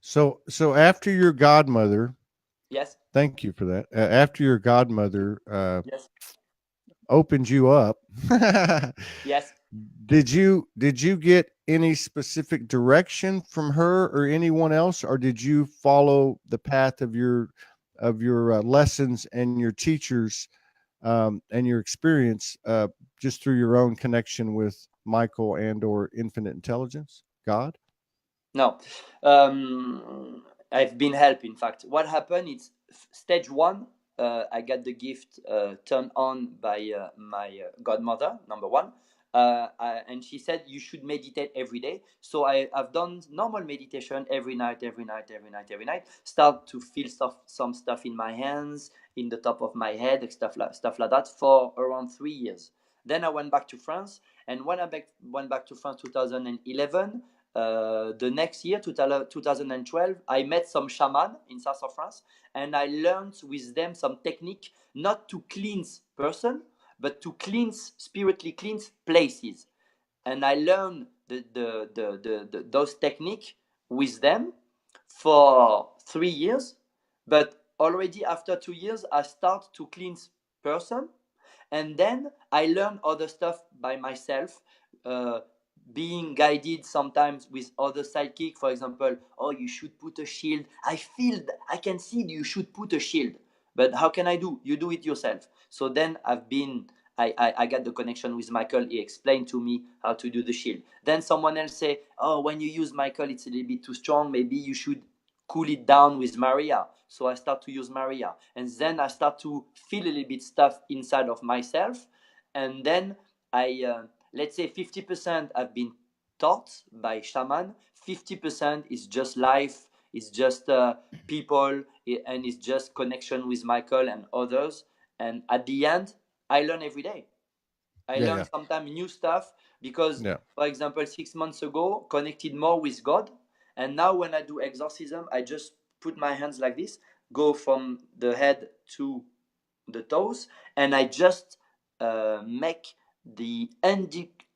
[SPEAKER 2] So after your godmother,
[SPEAKER 1] Yes,
[SPEAKER 2] thank you for that. After your godmother
[SPEAKER 1] yes,
[SPEAKER 2] opened you up,
[SPEAKER 1] yes.
[SPEAKER 2] did you get any specific direction from her or anyone else, or did you follow the path of your lessons and your teachers and your experience just through your own connection with Michael and or infinite intelligence, God?
[SPEAKER 1] No, I've been helped. In fact, what happened is stage one. I got the gift turned on by my godmother, number one, and she said you should meditate every day. So I've done normal meditation every night, every night, every night, every night. Start to feel some stuff in my hands, in the top of my head, stuff like that for around 3 years. Then I went back to France, and when went back to France 2011, the next year, 2012, I met some shaman in south of France, and I learned with them some technique, not to cleanse person, but to spiritually cleanse places. And I learned those technique with them for 3 years. But already after 2 years, I start to cleanse person, and then I learn other stuff by myself, uh, being guided sometimes with other sidekick. For example, oh, you should put a shield. I can see you should put a shield, but how can I do? You do it yourself. So then I got the connection with Michael. He explained to me how to do the shield. Then someone else say, oh, when you use Michael, it's a little bit too strong. Maybe you should cool it down with Maria. So I start to use Maria, and then I start to feel a little bit stuff inside of myself, and then let's say 50% have been taught by shaman, 50% is just life, is just people, and it's just connection with Michael and others. And at the end, I learn every day. I
[SPEAKER 2] Yeah,
[SPEAKER 1] learn
[SPEAKER 2] yeah,
[SPEAKER 1] sometimes new stuff because,
[SPEAKER 2] yeah,
[SPEAKER 1] for example, 6 months ago, connected more with God. And now when I do exorcism, I just put my hands like this, go from the head to the toes, and I just make the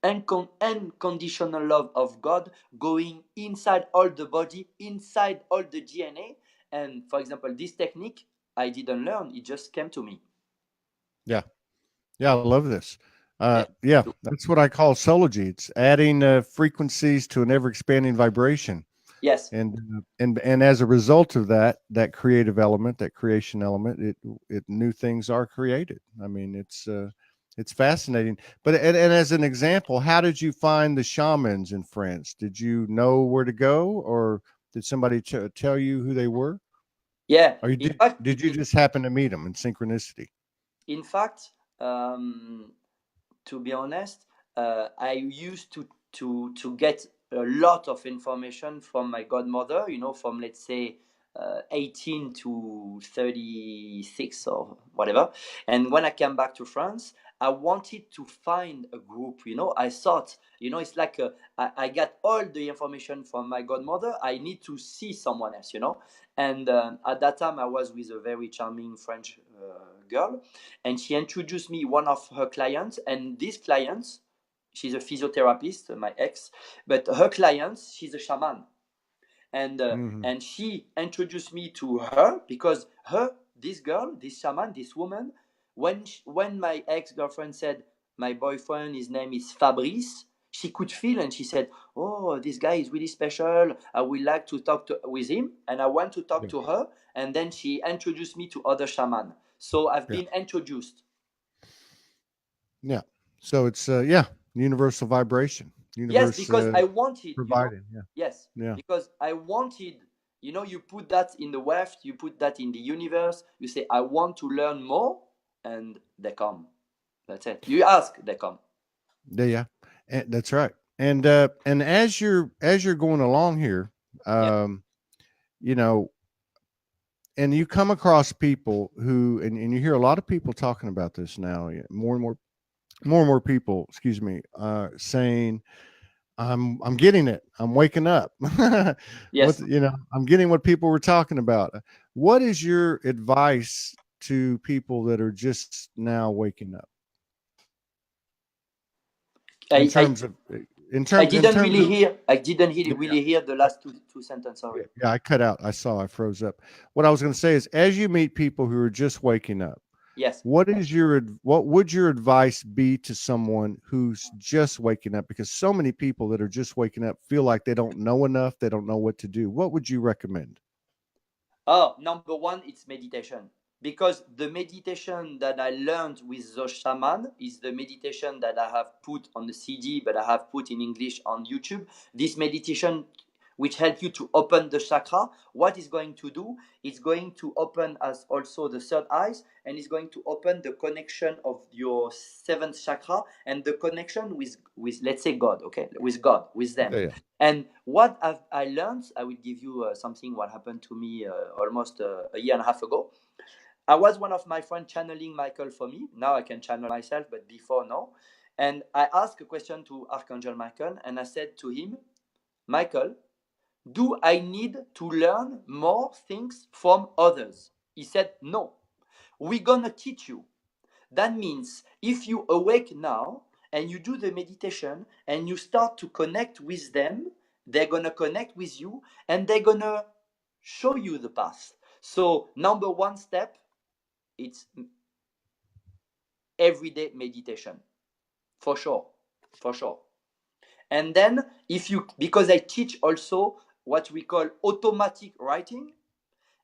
[SPEAKER 1] unconditional love of God going inside all the body, inside all the DNA. And for example, this technique I didn't learn, it just came to me.
[SPEAKER 2] yeah. Yeah, I love this.
[SPEAKER 1] Yeah.
[SPEAKER 2] Yeah, that's what I call sology. It's adding frequencies to an ever expanding vibration,
[SPEAKER 1] Yes.
[SPEAKER 2] and as a result of that creative element, that creation element, it new things are created. I mean, it's fascinating. But and as an example, how did you find the shamans in France? Did you know where to go, or Did somebody tell you who they were?
[SPEAKER 1] Yeah.
[SPEAKER 2] Or did you just happen to meet them in synchronicity?
[SPEAKER 1] In fact, to be honest, I used to get a lot of information from my godmother, from, let's say, 18 to 36 or whatever. And when I came back to France, I wanted to find a group. I thought, it's like I got all the information from my godmother. I need to see someone else. And at that time, I was with a very charming French girl, and she introduced me one of her clients. And this client, she's a physiotherapist, my ex, but her client, she's a shaman. And she introduced me to her because this girl, this shaman, this woman, when my ex-girlfriend said, my boyfriend, his name is Fabrice, she could feel, and she said, oh, this guy is really special, I would like to talk with him. And I went to talk to her, and then she introduced me to other shaman. So I've been introduced.
[SPEAKER 2] Yeah. So it's universal vibration.
[SPEAKER 1] Yes, because I wanted.
[SPEAKER 2] Providing.
[SPEAKER 1] Yes. Yeah. Because I wanted. You put that in the weft, you put that in the universe. You say, I want to learn more, and they come. That's it. You ask, they come.
[SPEAKER 2] Yeah, and that's right. And as you're going along here, and you come across people who, and you hear a lot of people talking about this now. More and more people, excuse me, saying, I'm getting it. I'm waking up.
[SPEAKER 1] Yes.
[SPEAKER 2] I'm getting what people were talking about. What is your advice to people that are just now waking up? I didn't really
[SPEAKER 1] hear the last two sentences. Sorry.
[SPEAKER 2] Yeah, I cut out. I froze up. What I was going to say is, as you meet people who are just waking up,
[SPEAKER 1] yes,
[SPEAKER 2] what would your advice be to someone who's just waking up? Because so many people that are just waking up feel like they don't know enough. They don't know what to do. What would you recommend?
[SPEAKER 1] Oh, number one, it's meditation. Because the meditation that I learned with those shaman is the meditation that I have put on the CD, but I have put in English on YouTube. This meditation, which helps you to open the chakra, what is going to do? It's going to open as also the third eyes, and it's going to open the connection of your seventh chakra and the connection with let's say God, okay, with God, with them. Yeah. And what I learned, I will give you something what happened to me almost a year and a half ago. I was one of my friends channeling Michael for me. Now I can channel myself, but before, no. And I asked a question to Archangel Michael, and I said to him, Michael, do I need to learn more things from others? He said, no. We're going to teach you. That means if you awake now and you do the meditation and you start to connect with them, they're going to connect with you and they're going to show you the path. So number one step, it's everyday meditation. For sure. And then because I teach also what we call automatic writing.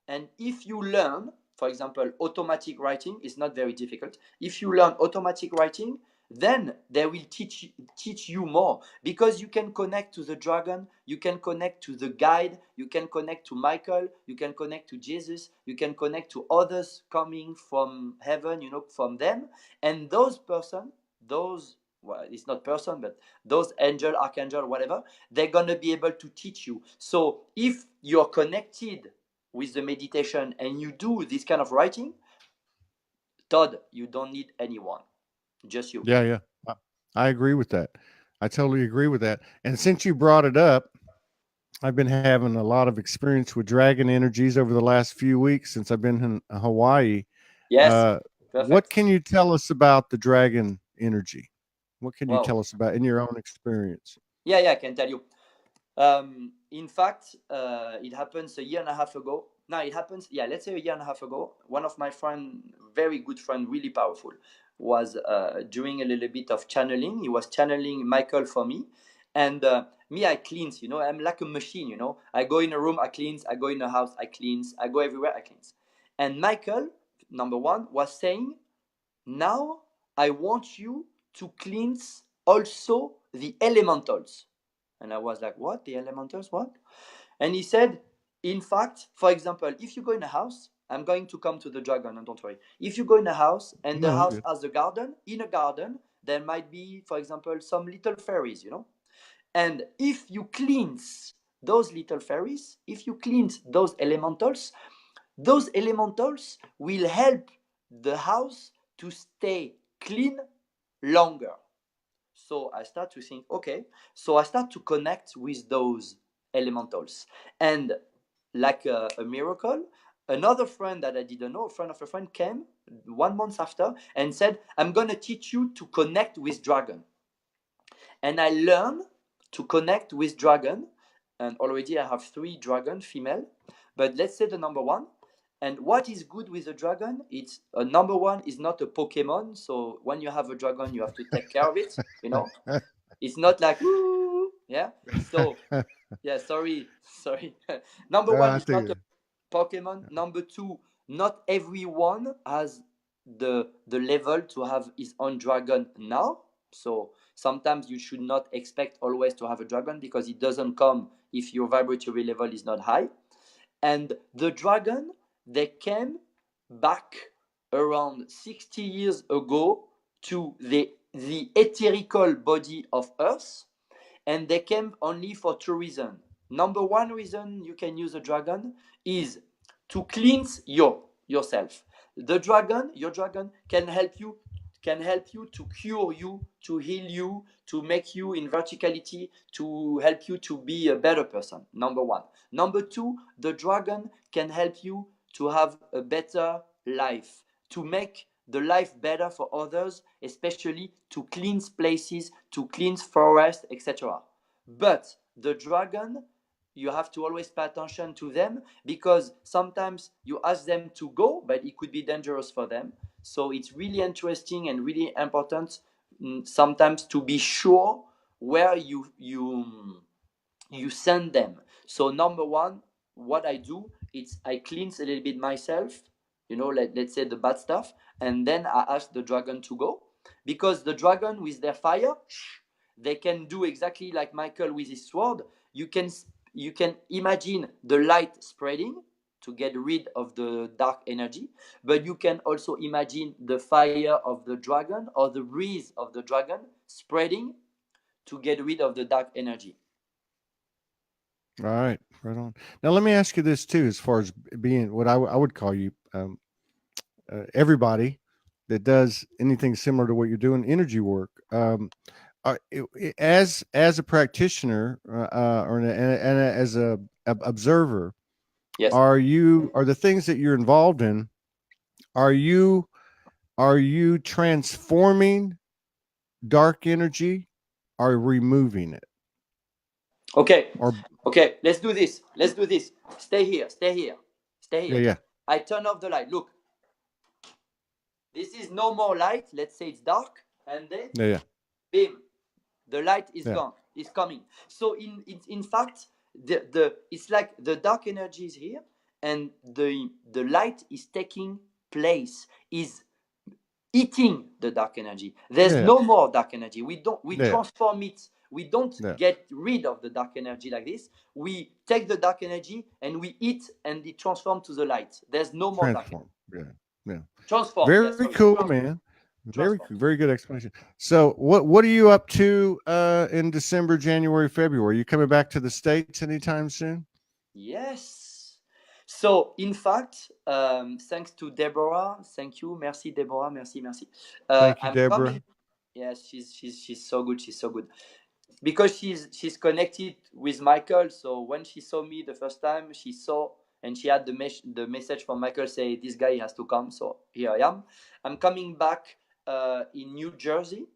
[SPEAKER 1] And if you learn, for example, automatic writing is not very difficult. If you learn automatic writing, then they will teach you more, because you can connect to the dragon, you can connect to the guide, you can connect to Michael, you can connect to Jesus, you can connect to others coming from heaven, from them. And those person, well, it's not person, but those angel, archangel, whatever, they're going to be able to teach you. So if you're connected with the meditation and you do this kind of writing, Todd, you don't need anyone, just you.
[SPEAKER 2] Yeah. I agree with that. I totally agree with that. And since you brought it up, I've been having a lot of experience with dragon energies over the last few weeks since I've been in Hawaii.
[SPEAKER 1] Yes.
[SPEAKER 2] What can you tell us about the dragon energy? What can you tell us about in your own experience?
[SPEAKER 1] Yeah, I can tell you. In fact, it happens a year and a half ago. No, it happens, let's say a year and a half ago. One of my friend, very good friend, really powerful, was doing a little bit of channeling. He was channeling Michael for me. And me, I cleanse, I'm like a machine, I go in a room, I cleanse. I go in a house, I cleanse. I go everywhere, I cleanse. And Michael, number one, was saying, now I want you to cleanse also the elementals. And I was like, what? The elementals? What? And he said, in fact, for example, if you go in a house, I'm going to come to the dragon, and don't worry. If you go in a house and the house has a garden, in a garden, there might be, for example, some little fairies, you know? And if you cleanse those little fairies, if you cleanse those elementals will help the house to stay clean longer. So I start to think, okay, so I start to connect with those elementals. And like a miracle, another friend that I didn't know, a friend of a friend, came 1 month after and said, I'm going to teach you to connect with dragon. And I learned to connect with dragon. And already I have 3 dragon female. But let's say the number 1. And what is good with a dragon? It's number 1 is not a Pokemon. So when you have a dragon, you have to take care of it. You know, it's not like woo, yeah. So yeah, sorry. Number 1 is not a Pokemon. Number 2, not everyone has the level to have his own dragon now. So sometimes you should not expect always to have a dragon because it doesn't come if your vibratory level is not high. And the dragon, they came back around 60 years ago to the etherical body of Earth, and they came only for 2 reasons. Number 1 reason you can use a dragon is to cleanse yourself. The dragon, your dragon, can help you to cure you, to heal you, to make you in verticality, to help you to be a better person. Number 1. Number 2, the dragon can help you to have a better life, to make the life better for others, especially to cleanse places, to cleanse forests, etc. But the dragon, you have to always pay attention to them because sometimes you ask them to go, but it could be dangerous for them. So it's really interesting and really important sometimes to be sure where you send them. So number 1, what I do is I cleanse a little bit myself, you know, let's say the bad stuff, and then I ask the dragon to go, because the dragon with their fire, they can do exactly like Michael with his sword. You can imagine the light spreading to get rid of the dark energy, but you can also imagine the fire of the dragon or the breeze of the dragon spreading to get rid of the dark energy.
[SPEAKER 2] All right, right on. Now let me ask you this too, as far as being what I would call you, everybody that does anything similar to what you're doing, energy work. As a practitioner or as a observer,
[SPEAKER 1] Yes.
[SPEAKER 2] are the things that you're involved in? Are you transforming dark energy, or removing it?
[SPEAKER 1] Okay.
[SPEAKER 2] Or
[SPEAKER 1] Okay, let's do this. Stay here.
[SPEAKER 2] yeah.
[SPEAKER 1] I turn off the light. Look. This is no more light. Let's say it's dark. And then, bim, the light is gone. It's coming. So in fact, it's like the dark energy is here, and the light is taking place, is eating the dark energy. There's no more dark energy. We transform it. We don't get rid of the dark energy like this. We take the dark energy and we eat, and it transforms to the light. There's no more dark energy. Transform.
[SPEAKER 2] Very cool, man. Very good explanation. So what are you up to in December, January, February? Are you coming back to the States anytime soon?
[SPEAKER 1] Yes. So in fact, thanks to Deborah, thank you, merci Deborah, merci.
[SPEAKER 2] Thank you, Deborah.
[SPEAKER 1] Yes, she's so good. She's so good because she's connected with Michael. So when she saw me the first time, she saw and she had the message from Michael say this guy has to come. So here I am. I'm coming back in New Jersey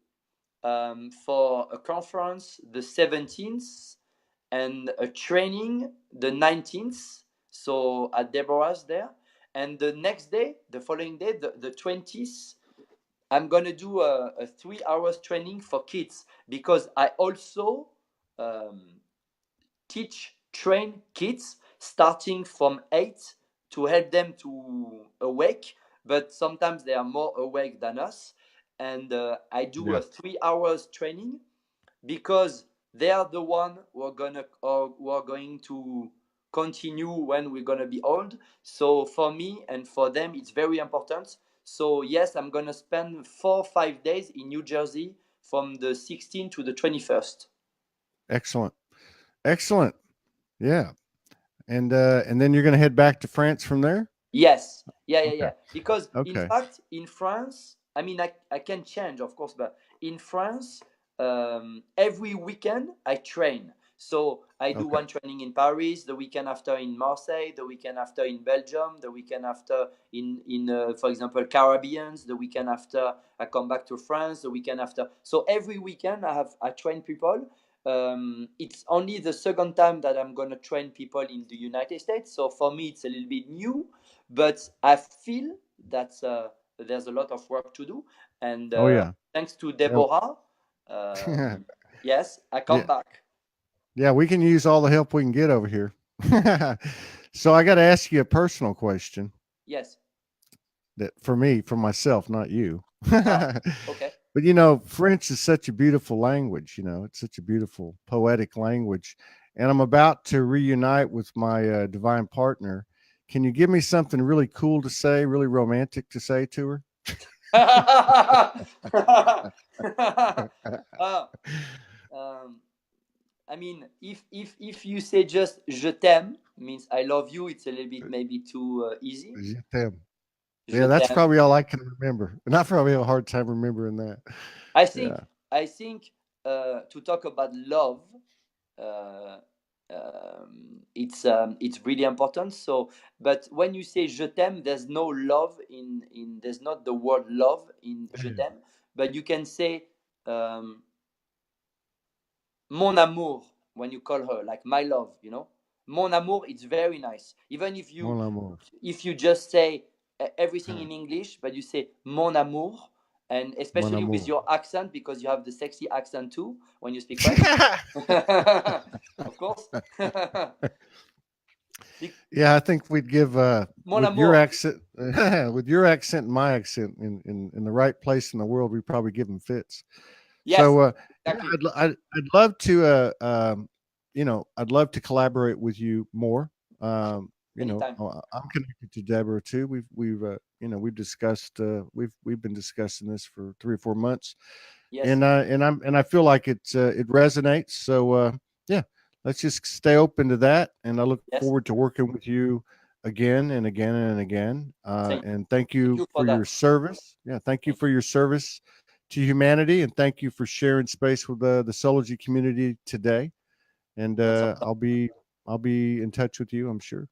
[SPEAKER 1] for a conference the 17th and a training the 19th. So at Deborah's there. And the next day, the following day, the 20th, I'm going to do a 3 hours training for kids because I also train kids starting from 8 to help them to awake. But sometimes they are more awake than us. And I do a 3 hours training because they are the one who are going to continue when we're gonna be old. So for me and for them, it's very important. So yes, I'm gonna spend 4 or 5 days in New Jersey from the 16th to the 21st.
[SPEAKER 2] Excellent. Excellent. Yeah. And then you're going to head back to France from there?
[SPEAKER 1] Yes. Yeah, yeah,
[SPEAKER 2] Okay.
[SPEAKER 1] yeah. Because in
[SPEAKER 2] Okay.
[SPEAKER 1] fact, in France, I mean, I can change, of course, but in France, every weekend I train. So I do
[SPEAKER 2] Okay.
[SPEAKER 1] one training in Paris, the weekend after in Marseille, the weekend after in Belgium, the weekend after in for example, Caribbeans, the weekend after I come back to France, the weekend after. So every weekend I train people. It's only the second time that I'm gonna train people in the United States. So for me, it's a little bit new, but I feel that there's a lot of work to do. And
[SPEAKER 2] Oh yeah.
[SPEAKER 1] thanks to
[SPEAKER 2] Yeah.
[SPEAKER 1] Deborah, yes, I come
[SPEAKER 2] Yeah.
[SPEAKER 1] back.
[SPEAKER 2] Yeah, we can use all the help we can get over here. So I got to ask you a personal question
[SPEAKER 1] Yes.
[SPEAKER 2] that for me, for myself, not you.
[SPEAKER 1] Okay.
[SPEAKER 2] But you know, French is such a beautiful language. You know, it's such a beautiful poetic language. And I'm about to reunite with my divine partner. Can you give me something really cool to say, really romantic to say to her?
[SPEAKER 1] uh, um, I mean, if you say just "je t'aime" means I love you, it's a little bit maybe too easy.
[SPEAKER 2] Je t'aime.
[SPEAKER 1] Je
[SPEAKER 2] Yeah, that's
[SPEAKER 1] t'aime.
[SPEAKER 2] probably all I can remember. And I probably have a hard time remembering that.
[SPEAKER 1] I
[SPEAKER 2] Yeah.
[SPEAKER 1] think I think to talk about love, uh, it's really important. So, but when you say "je t'aime," there's no love in there's not the word love in "je t'aime," but you can say um, "mon amour" when you call her, like my love. "Mon amour." It's very nice. Even
[SPEAKER 2] Mon amour.
[SPEAKER 1] if you just say everything in English, but you say "mon amour," and
[SPEAKER 2] Mon
[SPEAKER 1] especially with
[SPEAKER 2] amour.
[SPEAKER 1] your accent, because you have the sexy accent too when you speak French. Of course.
[SPEAKER 2] Yeah, I think we'd give
[SPEAKER 1] Mon
[SPEAKER 2] with your
[SPEAKER 1] amour.
[SPEAKER 2] accent with your accent and my accent in the right place in the world, we probably give them fits.
[SPEAKER 1] Yes,
[SPEAKER 2] So yeah,
[SPEAKER 1] exactly.
[SPEAKER 2] I'd love to I'd love to collaborate with you more.
[SPEAKER 1] Anytime.
[SPEAKER 2] I'm connected to Deborah too. We've discussed we've been discussing this for 3 or 4 months,
[SPEAKER 1] Yes.
[SPEAKER 2] and I feel like it resonates. So yeah, let's just stay open to that, and I look
[SPEAKER 1] Yes.
[SPEAKER 2] forward to working with you again and again and again.
[SPEAKER 1] Thank,
[SPEAKER 2] And thank
[SPEAKER 1] thank
[SPEAKER 2] you
[SPEAKER 1] you for
[SPEAKER 2] for your
[SPEAKER 1] that.
[SPEAKER 2] service. Yeah, thank you
[SPEAKER 1] Thank
[SPEAKER 2] for your service to humanity, and thank you for sharing space with the Sology community today. And
[SPEAKER 1] you. That's awesome.
[SPEAKER 2] I'll be in touch with you, I'm sure.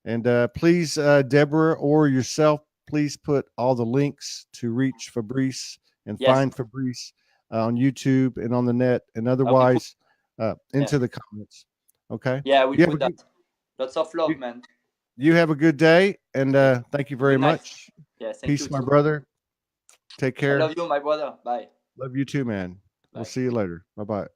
[SPEAKER 2] And please, Deborah or yourself, please put all the links to reach Fabrice and
[SPEAKER 1] Yes,
[SPEAKER 2] find Fabrice on YouTube and on the net, and
[SPEAKER 1] I will put.
[SPEAKER 2] otherwise
[SPEAKER 1] Yeah,
[SPEAKER 2] into the comments. Okay.
[SPEAKER 1] yeah, I will
[SPEAKER 2] You have a
[SPEAKER 1] put that.
[SPEAKER 2] good
[SPEAKER 1] Lots of love,
[SPEAKER 2] you,
[SPEAKER 1] man.
[SPEAKER 2] you have a good day, and
[SPEAKER 1] Thank
[SPEAKER 2] thank you
[SPEAKER 1] you.
[SPEAKER 2] very
[SPEAKER 1] Good night.
[SPEAKER 2] much.
[SPEAKER 1] Yeah, thank you
[SPEAKER 2] Peace, my
[SPEAKER 1] too.
[SPEAKER 2] brother. Take
[SPEAKER 1] I
[SPEAKER 2] care.
[SPEAKER 1] love you, my brother. Bye.
[SPEAKER 2] Love you too, man. We'll
[SPEAKER 1] Bye.
[SPEAKER 2] see you later. Bye bye.